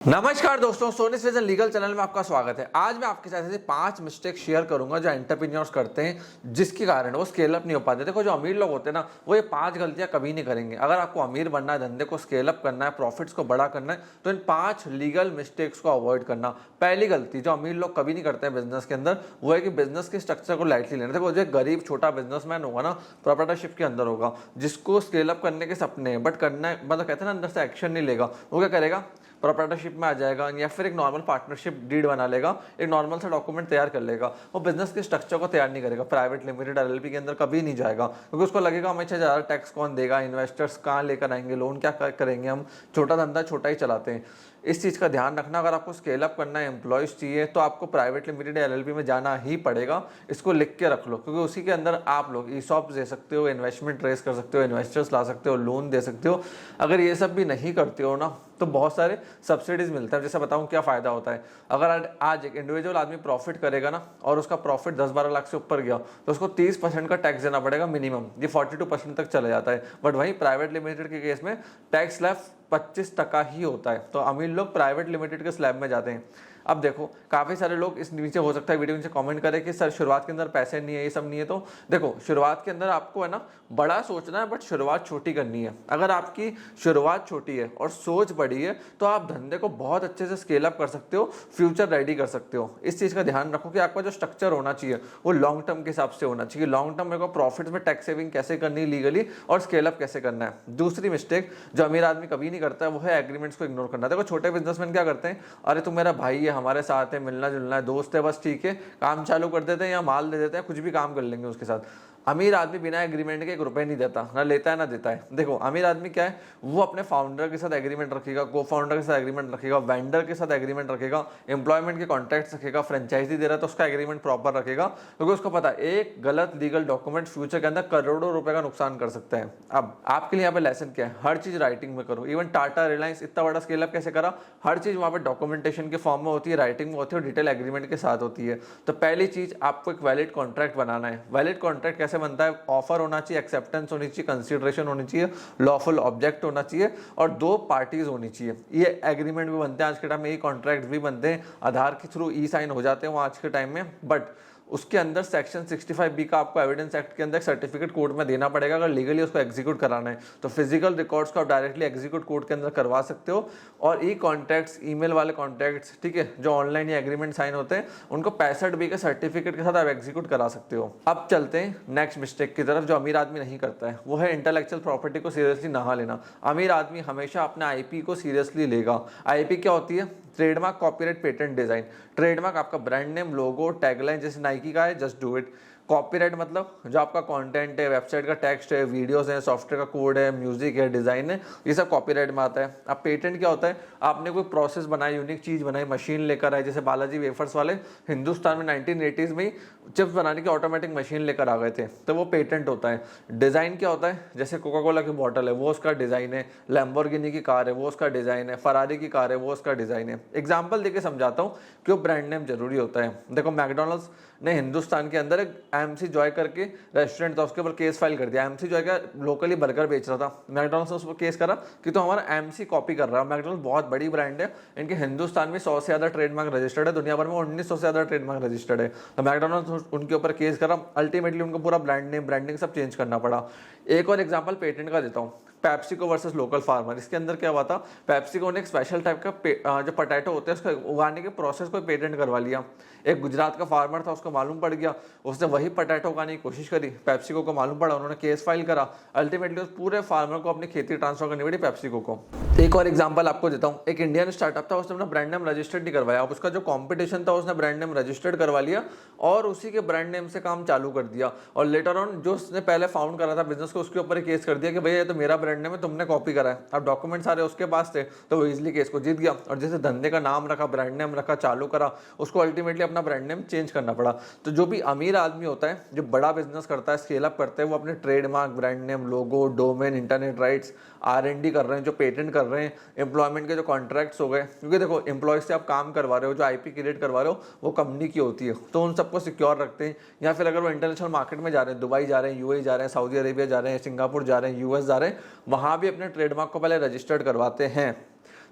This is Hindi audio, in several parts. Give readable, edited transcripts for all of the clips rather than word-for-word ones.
नमस्कार दोस्तों, सोनी विजन लीगल चैनल में आपका स्वागत है। आज मैं आपके साथ ऐसे 5 मिस्टेक शेयर करूंगा जो एंटरप्रेन्योर्स करते हैं, जिसके कारण वो स्केल अप नहीं हो पाते। देखो, जो अमीर लोग होते हैं ना, वो ये 5 गलतियां कभी नहीं करेंगे। अगर आपको अमीर बनना है, धंधे को स्केल अप करना है, प्रॉफिट्स को बड़ा करना है, तो इन 5 लीगल मिस्टेक्स को अवॉइड करना। पहली गलती जो अमीर लोग कभी नहीं करते हैं बिजनेस के अंदर, वो है कि बिजनेस के स्ट्रक्चर को लाइटली लेना। देखो, जो गरीब छोटा बिजनेसमैन होगा ना, प्रोप्राइटरशिप के अंदर होगा, जिसको स्केल अप करने के सपने हैं बट करना है, मतलब कहते हैं ना, अंदर से एक्शन नहीं लेगा, वो क्या करेगा, प्रोप्राइटरशिप में आ जाएगा या फिर एक नॉर्मल पार्टनरशिप डीड बना लेगा, एक नॉर्मल सा डॉक्यूमेंट तैयार कर लेगा। वो बिजनेस के स्ट्रक्चर को तैयार नहीं करेगा, प्राइवेट लिमिटेड एलएलपी के अंदर कभी नहीं जाएगा, क्योंकि उसको लगेगा हमें ज़्यादा टैक्स कौन देगा, इन्वेस्टर्स कहाँ लेकर आएंगे, लोन क्या करेंगे, हम छोटा धंधा छोटा ही चलाते हैं। इस चीज़ का ध्यान रखना। अगर आपको स्केल अप करना है, एम्प्लॉयज़ चाहिए, तो आपको प्राइवेट लिमिटेड एलएलपी में जाना ही पड़ेगा। इसको लिख के रख लो, क्योंकि उसी के अंदर आप लोग ईसॉप्स दे सकते हो, इन्वेस्टमेंट रेस कर सकते हो, इन्वेस्टर्स ला सकते हो, लोन दे सकते हो। अगर ये सब भी नहीं करते हो ना, तो बहुत सारे सब्सिडीज मिलते हैं। जैसे बताऊं क्या फ़ायदा होता है। अगर आज एक इंडिविजुअल आदमी प्रॉफिट करेगा ना, और उसका प्रॉफिट 10-12 लाख से ऊपर गया, तो उसको 30% का टैक्स देना पड़ेगा मिनिमम। ये 42% तक चला जाता है। बट वहीं प्राइवेट लिमिटेड के केस में टैक्स स्लैब 25% ही होता है। तो अमीर लोग प्राइवेट लिमिटेड के स्लैब में जाते हैं। अब देखो, काफ़ी सारे लोग इस नीचे, हो सकता है वीडियो नीचे कमेंट करें कि सर शुरुआत के अंदर पैसे नहीं है, ये सब नहीं है। तो देखो, शुरुआत के अंदर आपको है ना बड़ा सोचना है, बट शुरुआत छोटी करनी है। अगर आपकी शुरुआत छोटी है और सोच बड़ी है, तो आप धंधे को बहुत अच्छे से स्केल अप कर सकते हो, फ्यूचर रेडी कर सकते हो। इस चीज़ का ध्यान रखो कि आपका जो स्ट्रक्चर होना चाहिए वो लॉन्ग टर्म के हिसाब से होना चाहिए। लॉन्ग टर्म मेरे को प्रॉफिट में टैक्स सेविंग कैसे करनी है लीगली, और स्केल अप कैसे करना है। दूसरी मिस्टेक जो अमीर आदमी कभी नहीं करता है, वो है एग्रीमेंट्स को इग्नोर करना। देखो, छोटे बिजनेसमैन क्या करते हैं, अरे तुम मेरा भाई है, हमारे साथ है, मिलना जुलना है, दोस्त है, बस ठीक है, काम चालू कर देते हैं या माल दे देते हैं, कुछ भी काम कर लेंगे उसके साथ। अमीर आदमी बिना एग्रीमेंट के 1 रुपए नहीं देता, ना लेता है ना देता है। देखो, अमीर आदमी क्या है, वो अपने फाउंडर के साथ एग्रीमेंट रखेगा, को फाउंडर के साथ एग्रीमेंट रखेगा, वेंडर के साथ एग्रीमेंट रखेगा, एम्प्लॉयमेंट के कॉन्ट्रैक्ट रखेगा, फ्रेंचाइजी दे रहा है तो उसका एग्रीमेंट प्रॉपर रखेगा, क्योंकि उसको पता है एक गलत लीगल डॉक्यूमेंट फ्यूचर के अंदर करोड़ों रुपए का नुकसान कर सकता है। अब आपके लिए यहाँ पे लेसन क्या है, हर चीज राइटिंग में करो। इवन टाटा, रिलायंस इतना बड़ा स्केल अप कैसे करा, हर चीज वहाँ पे डॉक्यूमेंटेशन के फॉर्म में होती है, राइटिंग में होती है, और डिटेल एग्रीमेंट के साथ होती है। तो पहली चीज, आपको एक वैलिड कॉन्ट्रैक्ट बनाना है। वैलिड कॉन्ट्रैक्ट कैसे बनता है, ऑफर होना चाहिए, एक्सेप्टेंस होनी चाहिए, कंसीडरेशन होनी चाहिए, लॉफुल ऑब्जेक्ट होना चाहिए, और 2 पार्टीज होनी चाहिए। ये एग्रीमेंट भी बनते हैं आज के टाइम में, ये कॉन्ट्रैक्ट भी बनते हैं, आधार के थ्रू ई साइन हो जाते हैं वो आज के टाइम में। बट उसके अंदर सेक्शन 65B का आपको एविडेंस एक्ट के अंदर सर्टिफिकेट कोर्ट में देना पड़ेगा, अगर लीगली उसको एग्जीक्यूट कराना है। तो फिजिकल रिकॉर्ड्स को आप डायरेक्टली एग्जीक्यूट कोर्ट के अंदर करवा सकते हो। और ई कॉन्ट्रैक्ट्स, ईमेल वाले कॉन्ट्रैक्ट्स, ठीक है, जो ऑनलाइन या एग्रीमेंट साइन होते हैं, उनको 65B के सर्टिफिकेट के साथ आप एग्जीक्यूट करा सकते हो। अब चलते हैं नेक्स्ट मिस्टेक की तरफ, जो अमीर आदमी नहीं करता है, वो है इंटेलेक्चुअल प्रॉपर्टी को सीरियसली ना लेना। अमीर आदमी हमेशा अपने आईपी को सीरियसली लेगा। आईपी क्या होती है, trademark, copyright, patent, design. Trademark आपका ब्रांड नेम, लोगो, टैगलाइन, जैसे नाइकी का है जस्ट डू इट। कॉपीराइट मतलब जो आपका कंटेंट है, वेबसाइट का टेक्स्ट है, वीडियोस है, सॉफ्टवेयर का कोड है, म्यूजिक है, डिजाइन है, ये सब कॉपीराइट में आता है। अब पेटेंट क्या होता है, आपने कोई प्रोसेस बनाई, यूनिक चीज बनाई, मशीन लेकर आए, जैसे बालाजी वेफर्स वाले हिंदुस्तान में 1980s में ही चिप्स बनाने की ऑटोमेटिक मशीन लेकर आ गए थे, तो वो पेटेंट होता है। डिजाइन क्या होता है, जैसे कोका कोला की बॉटल है, वो उसका डिजाइन है, लैम्बोर्गिनी की कार है, वो उसका डिजाइन है, फरारी की कार है, वो उसका डिजाइन है। एग्जाम्पल देके समझाता हूँ क्यों ब्रांड नेम जरूरी होता है। देखो, मैकडोनल्ड्स ने हिंदुस्तान के अंदर एक एमसी जॉय करके रेस्टोरेंट था, उसके ऊपर केस फाइल कर दिया। एमसी जॉय का लोकली बर्गर बेच रहा था, मैकडोनल्ड्स ने उस पर केस करा कि तो हमारा एमसी कॉपी कर रहा है। मैकडोनल्ड्स बहुत बड़ी ब्रांड है, इनके हिंदुस्तान में 100 से ज़्यादा ट्रेडमार्क रजिस्टर्ड है, दुनिया भर में 1900 से ज़्यादा ट्रेडमार्क रजिस्टर्ड है। तो मैकडोनल्ड्स उनके ऊपर केस करा, अल्टीमेटली उनको पूरा ब्रांड नेम, ब्रांडिंग सब चेंज करना पड़ा। एक और एग्जाम्पल पेटेंट का देता हूँ, पेप्सिको वर्सेस लोकल फार्मर। इसके अंदर क्या हुआ था, पेप्सिको ने एक स्पेशल टाइप का जो पोटैटो होते हैं उसको उगाने के प्रोसेस को पेटेंट करवा लिया। एक गुजरात का फार्मर था, उसको मालूम पड़ गया, उसने वही पोटैटो उगाने की कोशिश करी, पेप्सिको को मालूम पड़ा, उन्होंने केस फाइल करा, अल्टीमेटली उस पूरे फार्मर को अपनी खेती ट्रांसफर करनी पड़ी पेप्सिको को। एक और एग्जांपल आपको देता हूँ, एक इंडियन स्टार्टअप था, उसने अपना ब्रांड नेम रजिस्टर्ड नहीं करवाया। अब उसका जो कॉम्पिटिशन था, उसने ब्रांड नेम रजिस्टर्ड करवा लिया और उसी के ब्रांड नेम से काम चालू कर दिया। और लेटर ऑन जो उसने पहले फाउंड करा था बिजनेस को, उसके ऊपर केस कर दिया कि भैया ये तो मेरा ब्रांड नेम है, तुमने कॉपी करा है। अब डॉक्यूमेंट सारे उसके पास थे, तो वो इजिली केस को जीत गया। और जैसे धंधे का नाम रखा, ब्रांड नेम रखा, चालू करा, उसको अल्टीमेटली अपना ब्रांड नेम चेंज करना पड़ा। तो जो भी अमीर आदमी होता है, जो बड़ा बिजनेस करता है, स्केल अप करता है, वो अपने ट्रेडमार्क, ब्रांड नेम, लोगो, डोमेन, इंटरनेट राइट्स, R&D कर रहे हैं, जो पेटेंट कर रहे हैं, एम्प्लॉयमेंट के जो कॉन्ट्रैक्ट्स हो गए, क्योंकि देखो एम्प्लॉयज से आप काम करवा रहे हो, जो आईपी क्रिएट करवा रहे हो वो कंपनी की होती है, तो उन सबको सिक्योर रखते हैं। या फिर अगर वो इंटरनेशनल मार्केट में जा रहे हैं, दुबई जा रहे हैं, यूएई जा रहे हैं, सऊदी अरेबिया जा रहे हैं, सिंगापुर जा रहे हैं, यूएस जा रहे हैं, वहाँ भी अपने ट्रेडमार्क को पहले रजिस्टर्ड करवाते हैं।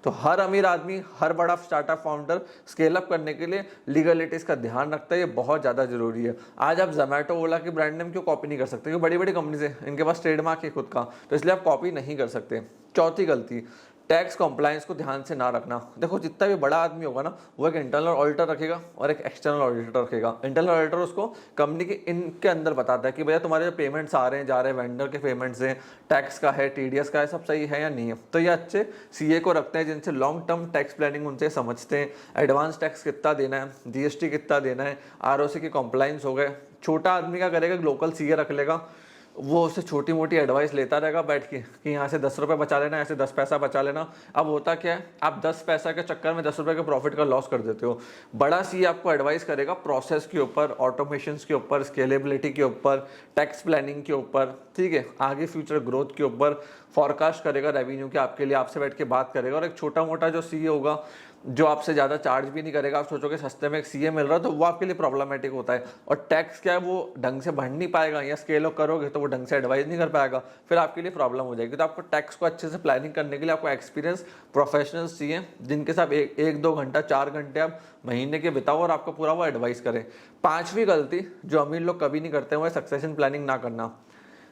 तो हर अमीर आदमी, हर बड़ा स्टार्टअप फाउंडर स्केल अप करने के लिए लीगलिटीज का ध्यान रखता है, ये बहुत ज़्यादा जरूरी है। आज आप जोमेटो, ओला की ब्रांड नेम क्यों कॉपी नहीं कर सकते? क्योंकि बड़ी बड़ी कंपनीज है, इनके पास ट्रेडमार्क है खुद का, तो इसलिए आप कॉपी नहीं कर सकते। चौथी गलती, टैक्स कंप्लायंस को ध्यान से ना रखना। देखो जितना भी बड़ा आदमी होगा ना, वो एक इंटरनल ऑडिटर रखेगा और एक एक्सटर्नल ऑडिटर रखेगा। इंटरनल ऑडिटर उसको कंपनी के इनके अंदर बताता है कि भैया तुम्हारे जो पेमेंट्स आ रहे हैं जा रहे हैं, वेंडर के पेमेंट्स हैं, टैक्स का है, टीडीएस का है, सब सही है या नहीं है। तो ये अच्छे सीए को रखते हैं जिनसे लॉन्ग टर्म टैक्स प्लानिंग उनसे समझते हैं। एडवांस टैक्स कितना देना है, जीएसटी कितना देना है, आरओसी की कंप्लायंस हो गए। छोटा आदमी क्या करेगा, लोकल सीए रख लेगा, वो उससे छोटी मोटी एडवाइस लेता रहेगा बैठ के कि यहाँ से 10 रुपये बचा लेना, ऐसे 10 पैसा बचा लेना। अब होता क्या है, आप 10 पैसा के चक्कर में 10 रुपये के प्रॉफिट का लॉस कर देते हो। बड़ा सी आपको एडवाइस करेगा प्रोसेस के ऊपर, ऑटोमेशन के ऊपर, स्केलेबिलिटी के ऊपर, टैक्स प्लानिंग के ऊपर, ठीक है, आगे फ्यूचर ग्रोथ के ऊपर, फॉरकास्ट करेगा रेवेन्यू के आपके लिए, आपसे बैठ के बात करेगा। और एक छोटा मोटा जो सीए होगा जो आपसे ज़्यादा चार्ज भी नहीं करेगा, आप सोचोगे सस्ते में एक सीए मिल रहा है, तो वो आपके लिए प्रॉब्लमेटिक होता है। और टैक्स क्या है, वो ढंग से भर नहीं पाएगा, या स्केल अप करोगे तो वो ढंग से एडवाइस नहीं कर पाएगा, फिर आपके लिए प्रॉब्लम हो जाएगी। तो आपको टैक्स को अच्छे से प्लानिंग करने के लिए आपको एक्सपीरियंस प्रोफेशनल्स चाहिए, जिनके साथ एक 2 घंटा 4 घंटे आप महीने के बिताओ और आपको पूरा वो एडवाइस करें। पांचवी गलती जो अमीर लोग कभी नहीं करते, वो है सक्सेशन प्लानिंग ना करना।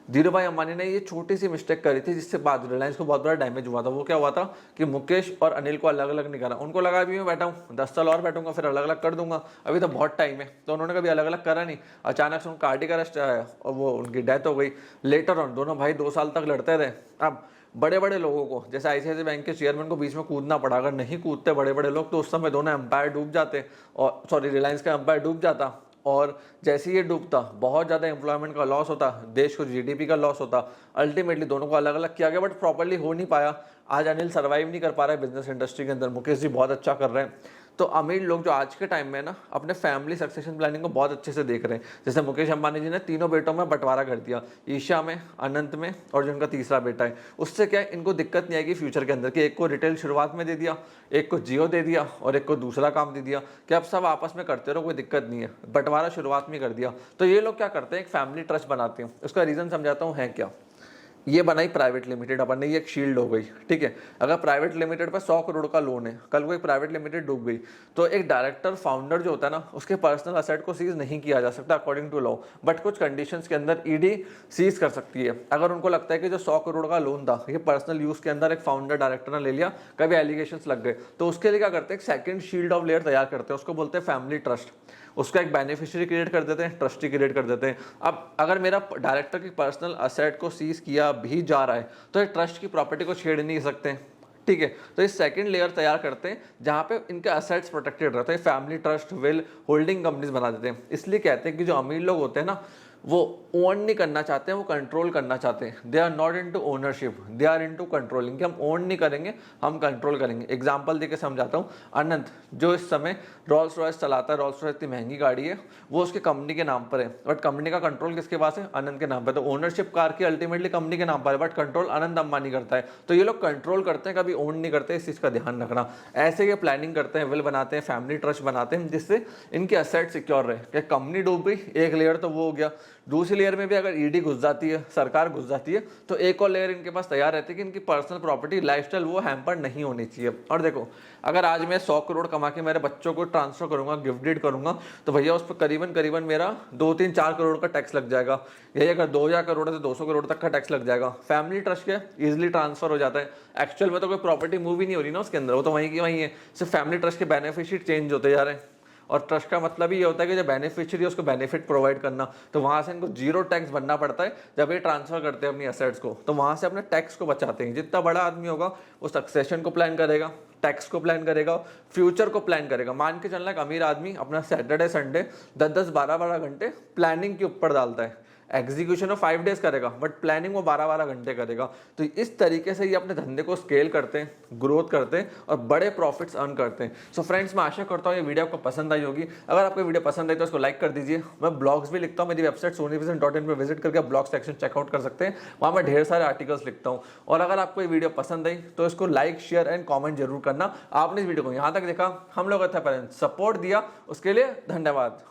धीरू भाई अंबानी ने ये छोटी सी मिस्टेक करी थी, जिससे बाद रिलायंस को बहुत बड़ा डैमेज हुआ था। वो क्या हुआ था कि मुकेश और अनिल को अलग अलग नहीं करा। उनको लगा अभी मैं बैठा हूँ 10 साल और बैठूंगा, फिर अलग अलग कर दूंगा, अभी तो बहुत टाइम है, तो उन्होंने कभी अलग अलग करा नहीं। अचानक से उनका कार्डियक अरेस्ट आया और वो उनकी डेथ हो गई। लेटर ऑन दोनों भाई 2 साल तक लड़ते रहे। अब बड़े बड़े लोगों को, जैसे आईसीआईसीआई बैंक के चेयरमैन को बीच में कूदना पड़ा। अगर नहीं कूदते बड़े बड़े लोग तो उस समय दोनों एम्पायर डूब जाते, और सॉरी रिलायंस का एम्पायर डूब जाता। और जैसे ये डूबता, बहुत ज़्यादा एम्प्लॉयमेंट का लॉस होता, देश को जीडीपी का लॉस होता। अल्टीमेटली दोनों को अलग अलग किया गया, बट प्रॉपर्ली हो नहीं पाया। आज अनिल सर्वाइव नहीं कर पा रहा है बिजनेस इंडस्ट्री के अंदर, मुकेश जी बहुत अच्छा कर रहे हैं। तो अमीर लोग जो आज के टाइम में ना अपने फैमिली सक्सेशन प्लानिंग को बहुत अच्छे से देख रहे हैं। जैसे मुकेश अंबानी जी ने तीनों बेटों में बंटवारा कर दिया, ईशा में, अनंत में और जो उनका तीसरा बेटा है। उससे क्या है, इनको दिक्कत नहीं आएगी फ्यूचर के अंदर कि एक को रिटेल शुरुआत में दे दिया, एक को जियो दे दिया और एक को दूसरा काम दे दिया, कि अब सब आपस में करते रहो, कोई दिक्कत नहीं है। बंटवारा शुरुआत में कर दिया। तो ये लोग क्या करते हैं, एक फैमिली ट्रस्ट बनाते हैं। उसका रीज़न समझाता हूँ है क्या। ये बनाई प्राइवेट लिमिटेड अपन ने, ये एक शील्ड हो गई, ठीक है। अगर प्राइवेट लिमिटेड पर 100 करोड़ का लोन है, कल कोई प्राइवेट लिमिटेड डूब गई, तो एक डायरेक्टर फाउंडर जो होता है ना, उसके पर्सनल असेट को सीज नहीं किया जा सकता अकॉर्डिंग टू लॉ, बट कुछ कंडीशंस के अंदर ईडी सीज कर सकती है। अगर उनको लगता है कि जो 100 करोड़ का लोन था ये पर्सनल यूज के अंदर एक फाउंडर डायरेक्टर ने ले लिया, कभी एलिगेशंस लग गए, तो उसके लिए क्या करते हैं, एक सेकंड शील्ड ऑफ लेयर तैयार करते हैं, उसको बोलते हैं फैमिली ट्रस्ट। उसका एक बेनिफिशियरी क्रिएट कर देते हैं, ट्रस्टी क्रिएट कर देते हैं। अब अगर मेरा डायरेक्टर की पर्सनल असेट को सीज किया भी जा रहा है, तो ये ट्रस्ट की प्रॉपर्टी को छेड़ नहीं सकते, ठीक है। तो इस सेकंड लेयर तैयार करते हैं जहां पे इनके असेट्स प्रोटेक्टेड रहते हैं। Family trust, will, holding companies बना देते हैं। इसलिए कहते हैं कि जो अमीर लोग होते हैं ना, वो ओन नहीं करना चाहते हैं, वो कंट्रोल करना चाहते हैं। They are not into ownership, they are into controlling, कि हम ओन नहीं करेंगे, हम कंट्रोल करेंगे। एग्जांपल देके समझाता हूँ। अनंत जो इस समय रोल्स रॉयस चलाता है, रोल्स रॉयस इतनी महंगी गाड़ी है, वो उसकी कंपनी के नाम पर है, बट कंपनी का कंट्रोल किसके पास है, अनंत के नाम पर। तो ओनरशिप कार की अल्टीमेटली कंपनी के नाम पर है, बट कंट्रोल अनंत अंबानी करता है। तो ये लोग कंट्रोल करते हैं, कभी ओन नहीं करते, इस चीज़ का ध्यान रखना। ऐसे ये प्लानिंग करते हैं, विल बनाते हैं, फैमिली ट्रस्ट बनाते हैं, जिससे इनके असेट सिक्योर रहे। कि कंपनी डूब गई, एक लेयर तो वो हो गया, दूसरी लेयर में भी अगर ईडी घुस जाती है, सरकार घुस जाती है, तो एक और लेयर इनके पास तैयार रहती है कि इनकी पर्सनल प्रॉपर्टी, लाइफस्टाइल वो हैम्पर नहीं होनी चाहिए। और देखो, अगर आज मैं 100 करोड़ कमा के मेरे बच्चों को ट्रांसफर करूंगा, गिफ्ट डीड करूंगा, तो भैया उस पर करीबन मेरा 2-3-4 करोड़ का टैक्स लग जाएगा। यही अगर 2000 करोड़ है तो 200 करोड़ तक का टैक्स लग जाएगा। फैमिली ट्रस्ट के इजिली ट्रांसफर हो जाता है। एक्चुअल में तो कोई प्रॉपर्टी मूव ही नहीं हो रही ना उसके अंदर, वो तो वहीं की वहीं है। सिर्फ फैमिली ट्रस्ट के बेनिफिशियरी चेंज होते जा रहे हैं। और ट्रस्ट का मतलब ही ये होता है कि जब बेनिफिशियरी उसको बेनिफिट प्रोवाइड करना, तो वहाँ से इनको 0 टैक्स भरना पड़ता है जब ये ट्रांसफर करते हैं अपनी एसेट्स को, तो वहाँ से अपने टैक्स को बचाते हैं। जितना बड़ा आदमी होगा वो सक्सेशन को प्लान करेगा, टैक्स को प्लान करेगा, फ्यूचर को प्लान करेगा। मान के चलना एक अमीर आदमी अपना सैटरडे संडे 10-10, 12-12 घंटे प्लानिंग के ऊपर डालता है। एग्जीक्यूशन ऑफ 5 डेज करेगा, बट प्लानिंग वो 12-12 घंटे करेगा। तो इस तरीके से ये अपने धंधे को स्केल करते हैं, ग्रोथ करते हैं और बड़े प्रॉफिट्स अर्न करते हैं। सो फ्रेंड्स, मैं आशा करता हूँ ये वीडियो आपको पसंद आई होगी। अगर आपको वीडियो पसंद आई तो उसको लाइक कर दीजिए। मैं ब्लॉग्स भी लिखता हूँ, मेरी वेबसाइट sonyvision.in पे विजिट करके ब्लॉग सेक्शन चेकआउट कर सकते हैं, वहाँ मैं ढेर सारे आर्टिकल्स लिखता हूँ। और अगर आपको ये वीडियो पसंद आई तो इसको लाइक, शेयर एंड कॉमेंट जरूर करना। आपने इस वीडियो को यहाँ तक देखा, हम लोग अच्छा सपोर्ट दिया, उसके लिए धन्यवाद।